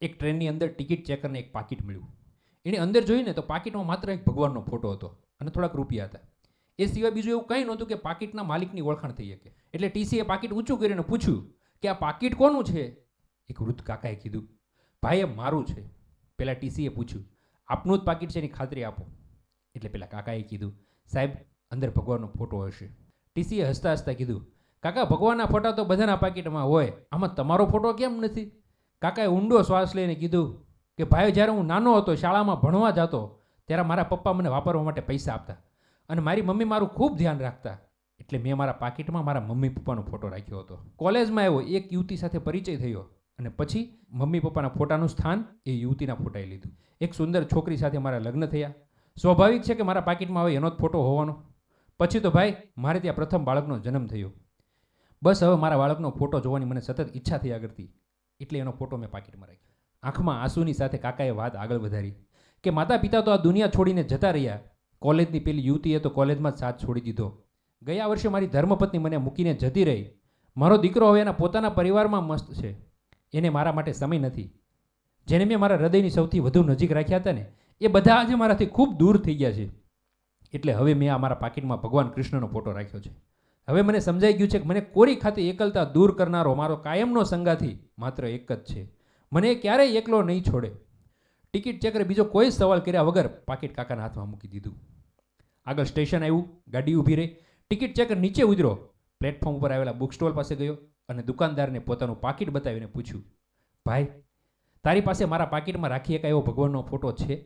એક ટ્રેનની અંદર ટિકિટ ચેકરને એક પાકીટ મળ્યું. એની અંદર જોઈને તો પાકીટમાં માત્ર એક ભગવાનનો ફોટો હતો અને થોડાક રૂપિયા હતા. એ સિવાય બીજું એવું કંઈ નહોતું કે પાકીટના માલિકની ઓળખાણ થઈ શકે. એટલે ટીસીએ પાકીટ ઊંચું કરીને પૂછ્યું કે આ પાકીટ કોનું છે? એક વૃદ્ધ કાકાએ કીધું, ભાઈ એ મારું છે. પેલા ટીસીએ પૂછ્યું, આપનું જ પાકીટ છે એની ખાતરી આપો. એટલે પેલા કાકાએ કીધું, સાહેબ અંદર ભગવાનનો ફોટો હશે. ટીસીએ હસતા હસતા કીધું, કાકા ભગવાનના ફોટા તો બધાના પાકીટમાં હોય, આમાં તમારો ફોટો કેમ નથી? કાકાએ ઊંડો શ્વાસ લઈને કીધું કે ભાઈ, જ્યારે હું નાનો હતો, શાળામાં ભણવા જતો, ત્યારે મારા પપ્પા મને વાપરવા માટે પૈસા આપતા અને મારી મમ્મી મારું ખૂબ ધ્યાન રાખતા. એટલે મેં મારા પાકીટમાં મારા મમ્મી પપ્પાનો ફોટો રાખ્યો હતો. કોલેજમાં આવ્યો, એક યુવતી સાથે પરિચય થયો અને પછી મમ્મી પપ્પાના ફોટાનું સ્થાન એ યુવતીના ફોટાએ લીધું. એક સુંદર છોકરી સાથે મારા લગ્ન થયા. સ્વાભાવિક છે કે મારા પાકીટમાં હવે એનો જ ફોટો હોવાનો. પછી તો ભાઈ મારે ત્યાં પ્રથમ બાળકનો જન્મ થયો. બસ હવે મારા બાળકનો ફોટો જોવાની મને સતત ઈચ્છા થયા કરતી, એટલે એનો ફોટો મેં પાકીટમાં રાખ્યો. આંખમાં આંસુની સાથે કાકાએ વાત આગળ વધારી કે માતા પિતા તો આ દુનિયા છોડીને જતા રહ્યા. કોલેજની પેલી યુવતીએ તો કોલેજમાં જ સાથ છોડી દીધો. ગયા વર્ષે મારી ધર્મપત્ની મને મૂકીને જતી રહી. મારો દીકરો હવે એના પોતાના પરિવારમાં મસ્ત છે. એને મારા માટે સમય નથી. જેને મેં મારા હૃદયની સૌથી વધુ નજીક રાખ્યા હતા ને, એ બધા આજે મારાથી ખૂબ દૂર થઈ ગયા છે. એટલે હવે મેં આ મારા પાકીટમાં ભગવાન કૃષ્ણનો ફોટો રાખ્યો છે. હવે મને સમજાઈ ગયું છે કે મને કોરી ખાતે એકલતા દૂર કરનારો મારો કાયમનો સંગાથી માત્ર એક જ છે. મને એ ક્યારેય એકલો નહીં છોડે. ટિકિટ ચેકરે બીજો કોઈ સવાલ કર્યા વગર પાકીટ કાકાના હાથમાં મૂકી દીધું. આગળ સ્ટેશન આવ્યું, ગાડી ઊભી રહી. ટિકિટ ચેકર નીચે ઉતર્યો, પ્લેટફોર્મ ઉપર આવેલા બુક સ્ટોલ પાસે ગયો અને દુકાનદારને પોતાનું પાકીટ બતાવીને પૂછ્યું, ભાઈ તારી પાસે મારા પાકીટમાં રાખી એકા એવો ભગવાનનો ફોટો છે?